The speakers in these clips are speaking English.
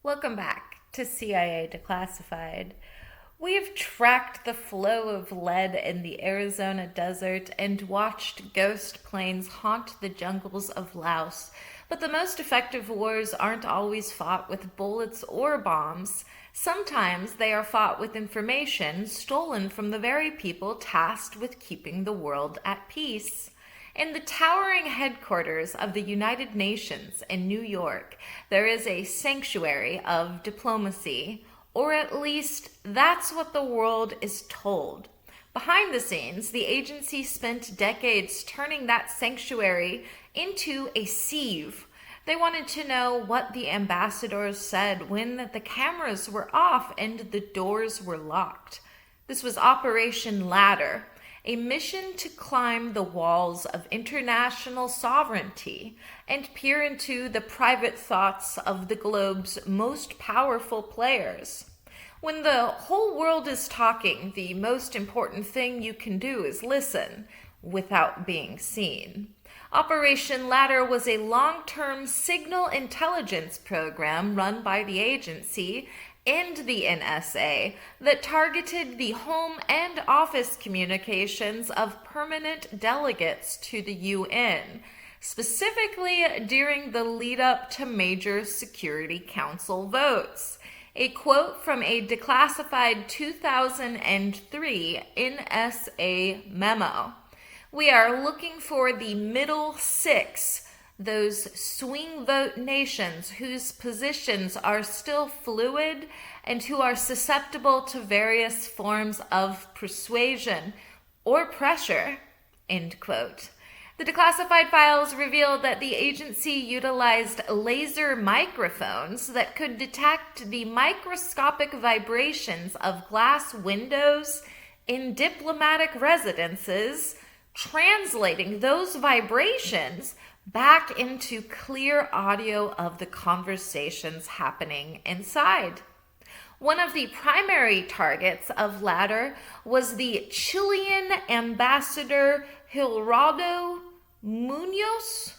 Welcome back to CIA Declassified. We've tracked the flow of lead in the Arizona desert and watched ghost planes haunt the jungles of Laos. But the most effective wars aren't always fought with bullets or bombs. Sometimes they are fought with information stolen from the very people tasked with keeping the world at peace. In the towering headquarters of the United Nations in New York, there is a sanctuary of diplomacy, or at least that's what the world is told. Behind the scenes, the agency spent decades turning that sanctuary into a sieve. They wanted to know what the ambassadors said when the cameras were off and the doors were locked. This was Operation Ladder, a mission to climb the walls of international sovereignty and peer into the private thoughts of the globe's most powerful players. When the whole world is talking, the most important thing you can do is listen without being seen. Operation Ladder was a long-term signal intelligence program run by the agency and the NSA that targeted the home and office communications of permanent delegates to the UN, specifically during the lead-up to major Security Council votes. A quote from a declassified 2003 NSA memo. "We are looking for the middle six, those swing vote nations whose positions are still fluid and who are susceptible to various forms of persuasion or pressure," end quote. The declassified files revealed that the agency utilized laser microphones that could detect the microscopic vibrations of glass windows in diplomatic residences, translating those vibrations back into clear audio of the conversations happening inside. One of the primary targets of Ladder was the Chilean ambassador Gerardo Munoz,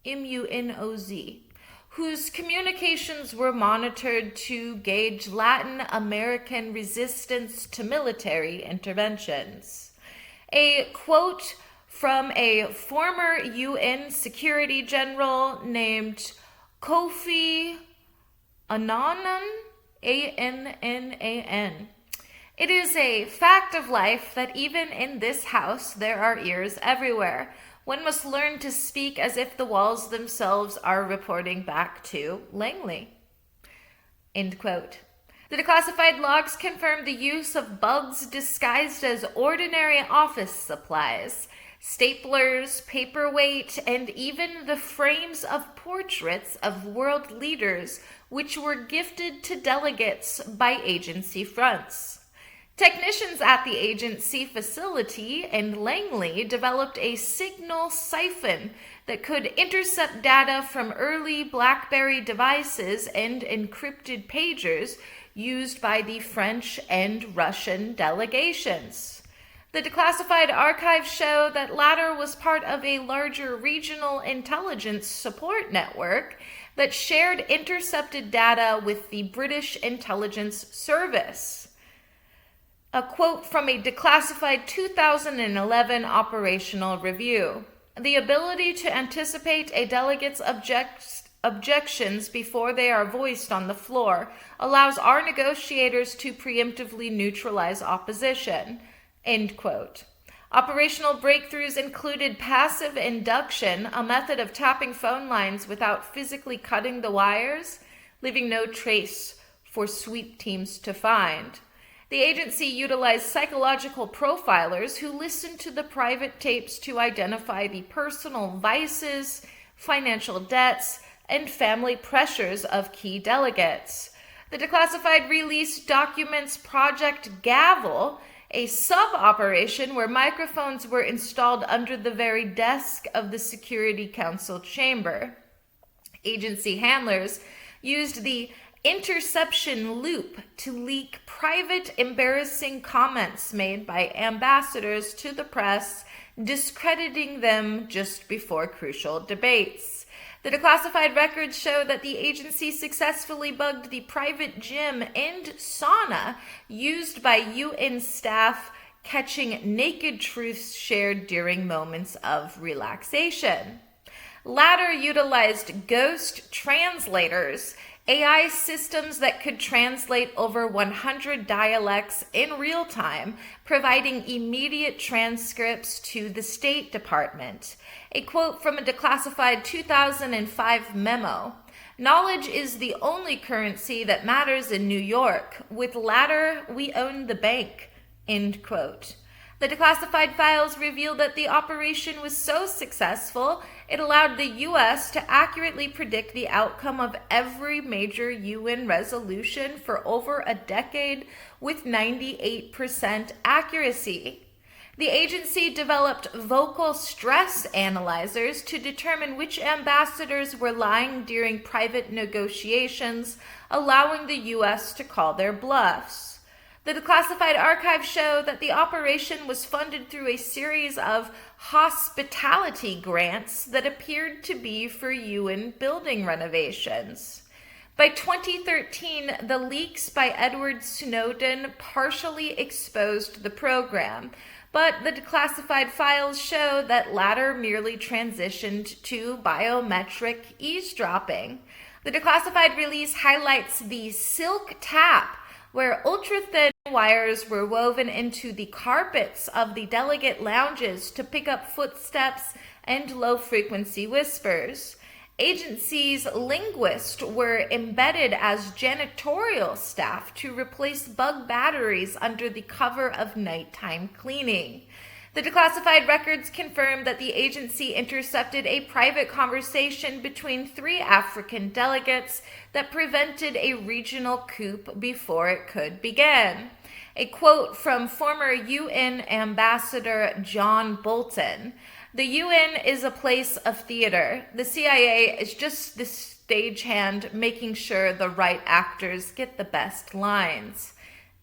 M-U-N-O-Z, whose communications were monitored to gauge Latin American resistance to military interventions. A quote from a former UN Security General named Kofi Annan, A-N-N-A-N. "It is a fact of life that even in this house there are ears everywhere. One must learn to speak as if the walls themselves are reporting back to Langley." End quote. The declassified logs confirmed the use of bugs disguised as ordinary office supplies, staplers, paperweight, and even the frames of portraits of world leaders, which were gifted to delegates by agency fronts. Technicians at the agency facility in Langley developed a signal siphon that could intercept data from early BlackBerry devices and encrypted pagers used by the French and Russian delegations. The declassified archives show that Ladder was part of a larger regional intelligence support network that shared intercepted data with the British Intelligence Service. A quote from a declassified 2011 operational review. "The ability to anticipate a delegate's objections before they are voiced on the floor allows our negotiators to preemptively neutralize opposition," end quote. Operational breakthroughs included passive induction, a method of tapping phone lines without physically cutting the wires, leaving no trace for sweep teams to find. The agency utilized psychological profilers who listened to the private tapes to identify the personal vices, financial debts, and family pressures of key delegates. The declassified release documents Project Gavel, a sub-operation where microphones were installed under the very desk of the Security Council chamber. Agency handlers used the interception loop to leak private, embarrassing comments made by ambassadors to the press, discrediting them just before crucial debates. The declassified records show that the agency successfully bugged the private gym and sauna used by UN staff, catching naked truths shared during moments of relaxation. Latter utilized ghost translators, AI systems that could translate over 100 dialects in real time, providing immediate transcripts to the State Department. A quote from a declassified 2005 memo: "Knowledge is the only currency that matters in New York. With Latter, we own the bank." End quote. The declassified files revealed that the operation was so successful, it allowed the U.S. to accurately predict the outcome of every major UN resolution for over a decade with 98% accuracy. The agency developed vocal stress analyzers to determine which ambassadors were lying during private negotiations, allowing the U.S. to call their bluffs. The declassified archives show that the operation was funded through a series of hospitality grants that appeared to be for UN building renovations. By 2013, the leaks by Edward Snowden partially exposed the program, but the declassified files show that Latter merely transitioned to biometric eavesdropping. The declassified release highlights the silk tap, where ultra-thin wires were woven into the carpets of the delegate lounges to pick up footsteps and low-frequency whispers. Agency's linguists were embedded as janitorial staff to replace bug batteries under the cover of nighttime cleaning. The declassified records confirm that the agency intercepted a private conversation between 3 African delegates that prevented a regional coup before it could begin. A quote from former UN Ambassador John Bolton: "The UN is a place of theater. The CIA is just the stagehand making sure the right actors get the best lines."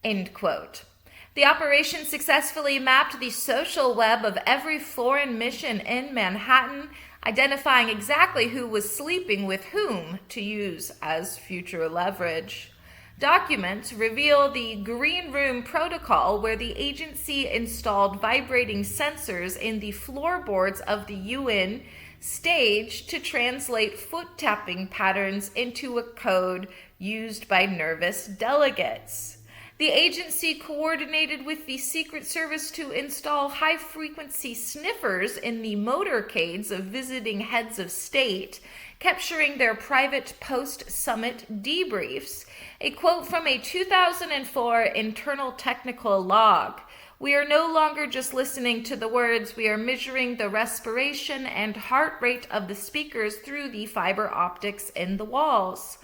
End quote. The operation successfully mapped the social web of every foreign mission in Manhattan, identifying exactly who was sleeping with whom to use as future leverage. Documents reveal the Green Room Protocol, where the agency installed vibrating sensors in the floorboards of the UN stage to translate foot tapping patterns into a code used by nervous delegates. The agency coordinated with the Secret Service to install high-frequency sniffers in the motorcades of visiting heads of state, capturing their private post-summit debriefs. A quote from a 2004 internal technical log: "We are no longer just listening to the words, we are measuring the respiration and heart rate of the speakers through the fiber optics in the walls."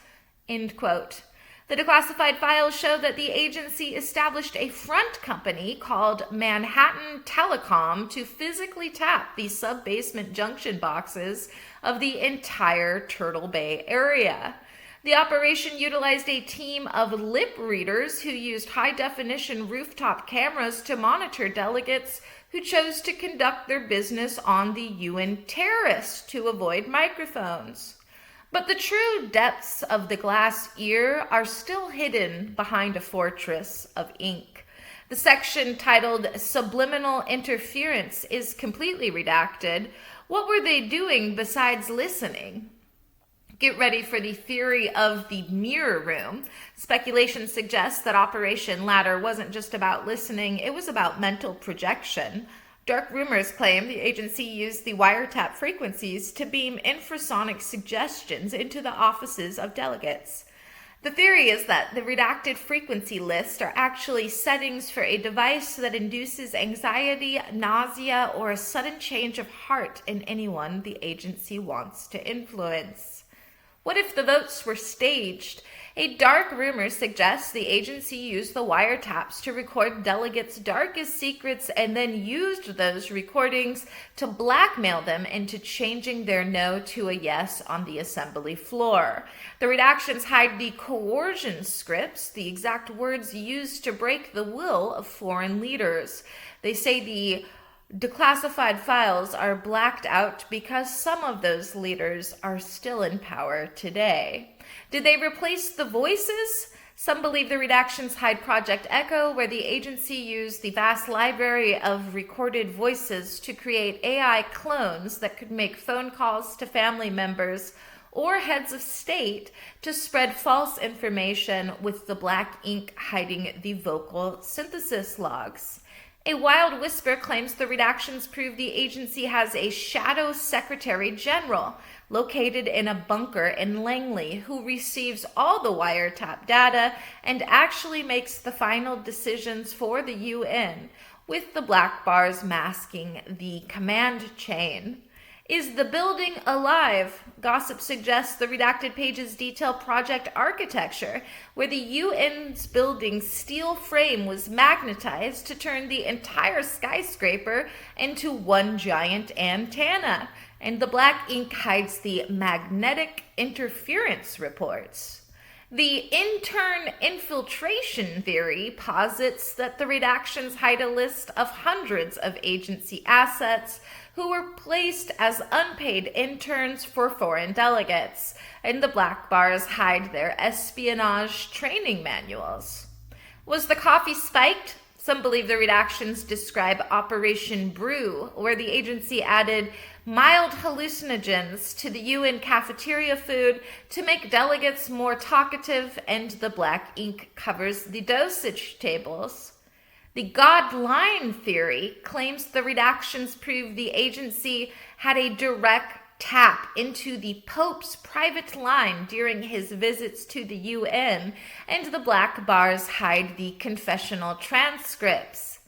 End quote. The declassified files show that the agency established a front company called Manhattan Telecom to physically tap the sub-basement junction boxes of the entire Turtle Bay area. The operation utilized a team of lip readers who used high-definition rooftop cameras to monitor delegates who chose to conduct their business on the UN terrace to avoid microphones. But the true depths of the glass ear are still hidden behind a fortress of ink. The section titled Subliminal Interference is completely redacted. What were they doing besides listening? Get ready for the theory of the mirror room. Speculation suggests that Operation Ladder wasn't just about listening, it was about mental projection. Dark rumors claim the agency used the wiretap frequencies to beam infrasonic suggestions into the offices of delegates. The theory is that the redacted frequency lists are actually settings for a device that induces anxiety, nausea, or a sudden change of heart in anyone the agency wants to influence. What if the votes were staged? A dark rumor suggests the agency used the wiretaps to record delegates' darkest secrets and then used those recordings to blackmail them into changing their no to a yes on the assembly floor. The redactions hide the coercion scripts, the exact words used to break the will of foreign leaders. They say the Declassified files are blacked out because some of those leaders are still in power today. Did they replace the voices? Some believe the redactions hide Project Echo, where the agency used the vast library of recorded voices to create AI clones that could make phone calls to family members or heads of state to spread false information, with the black ink hiding the vocal synthesis logs. A wild whisper claims the redactions prove the agency has a shadow secretary general located in a bunker in Langley who receives all the wiretap data and actually makes the final decisions for the UN, with the black bars masking the command chain. Is the building alive? Gossip suggests the redacted pages detail project architecture, where the UN's building's steel frame was magnetized to turn the entire skyscraper into one giant antenna, and the black ink hides the magnetic interference reports. The intern infiltration theory posits that the redactions hide a list of hundreds of agency assets who were placed as unpaid interns for foreign delegates, and the black bars hide their espionage training manuals. Was the coffee spiked? Some believe the redactions describe Operation Brew, where the agency added mild hallucinogens to the UN cafeteria food to make delegates more talkative, and the black ink covers the dosage tables. The God line theory claims the redactions prove the agency had a direct tap into the Pope's private line during his visits to the UN, and the black bars hide the confessional transcripts.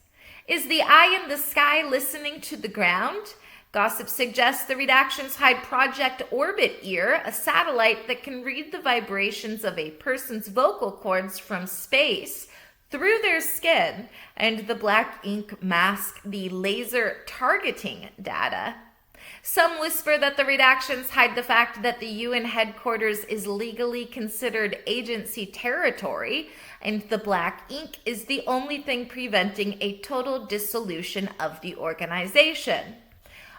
Is the eye in the sky listening to the ground? Gossip suggests the redactions hide Project Orbit Ear, a satellite that can read the vibrations of a person's vocal cords from space through their skin, and the black ink mask the laser targeting data. Some whisper that the redactions hide the fact that the UN headquarters is legally considered agency territory, and the black ink is the only thing preventing a total dissolution of the organization.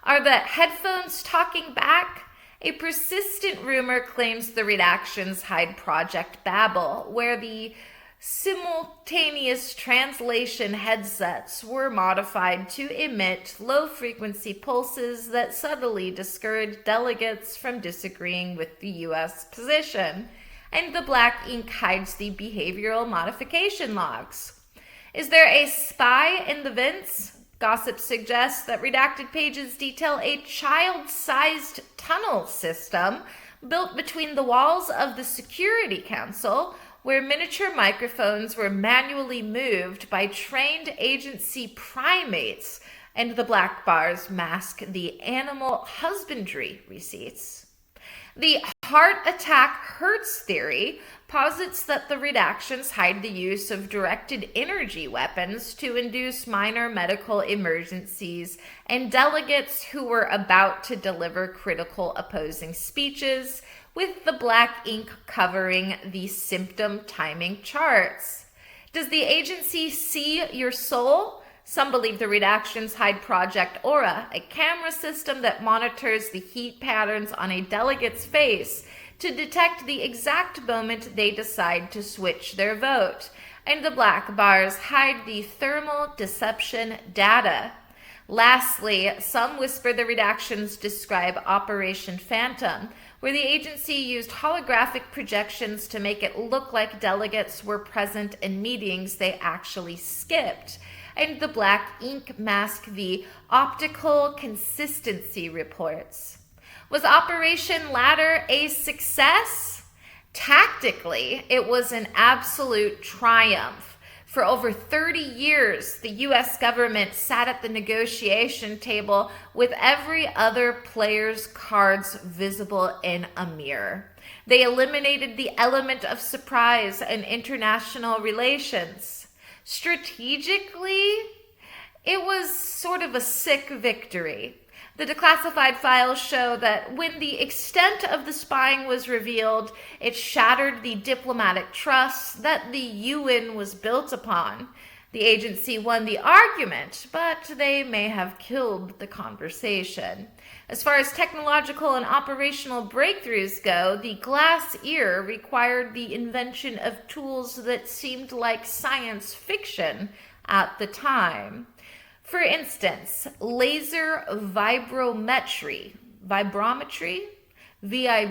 Are the headphones talking back? A persistent rumor claims the redactions hide Project Babel, where the simultaneous translation headsets were modified to emit low-frequency pulses that subtly discouraged delegates from disagreeing with the U.S. position, and the black ink hides the behavioral modification logs. Is there a spy in the vents? Gossip suggests that redacted pages detail a child-sized tunnel system built between the walls of the Security Council, where miniature microphones were manually moved by trained agency primates, and the black bars mask the animal husbandry receipts. The heart attack hurts theory posits that the redactions hide the use of directed energy weapons to induce minor medical emergencies and delegates who were about to deliver critical opposing speeches, with the black ink covering the symptom timing charts. Does the agency see your soul? Some believe the redactions hide Project Aura, a camera system that monitors the heat patterns on a delegate's face to detect the exact moment they decide to switch their vote, and the black bars hide the thermal deception data. Lastly, some whisper the redactions describe Operation Phantom, where the agency used holographic projections to make it look like delegates were present in meetings they actually skipped, and the black ink mask the optical consistency reports. Was Operation Ladder a success? Tactically, it was an absolute triumph. For over 30 years, the U.S. government sat at the negotiation table with every other player's cards visible in a mirror. They eliminated the element of surprise in international relations. Strategically, it was sort of a sick victory. The declassified files show that when the extent of the spying was revealed, it shattered the diplomatic trust that the UN was built upon. The agency won the argument, but they may have killed the conversation. As far as technological and operational breakthroughs go, the glass ear required the invention of tools that seemed like science fiction at the time. For instance, laser vibrometry, vibrometry, I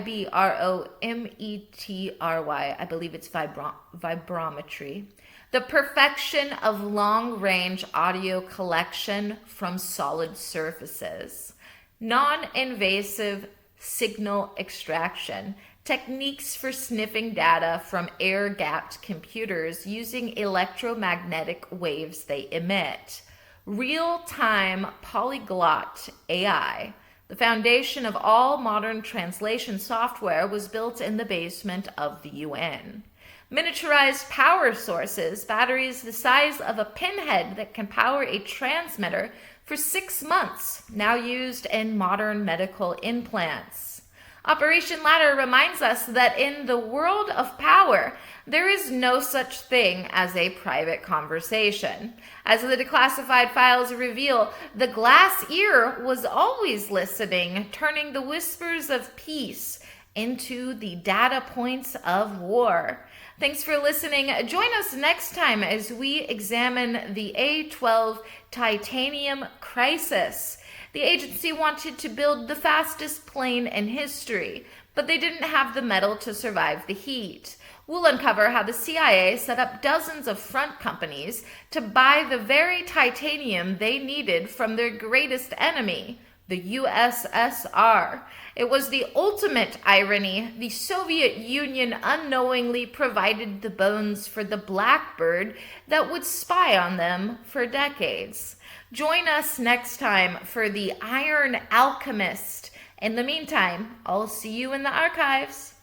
believe it's vibrometry. The perfection of long-range audio collection from solid surfaces. Non-invasive signal extraction. Techniques for sniffing data from air-gapped computers using electromagnetic waves they emit. Real-time polyglot AI. The foundation of all modern translation software was built in the basement of the UN. Miniaturized power sources, batteries the size of a pinhead that can power a transmitter for 6 months, now used in modern medical implants. Operation Ladder reminds us that in the world of power, there is no such thing as a private conversation. As the declassified files reveal, the glass ear was always listening, turning the whispers of peace into the data points of war. Thanks for listening. Join us next time as we examine the A-12 titanium crisis. The agency wanted to build the fastest plane in history, but they didn't have the metal to survive the heat. We'll uncover how the CIA set up dozens of front companies to buy the very titanium they needed from their greatest enemy, the USSR. It was the ultimate irony. The Soviet Union unknowingly provided the bones for the blackbird that would spy on them for decades. Join us next time for the Iron Alchemist. In the meantime, I'll see you in the archives.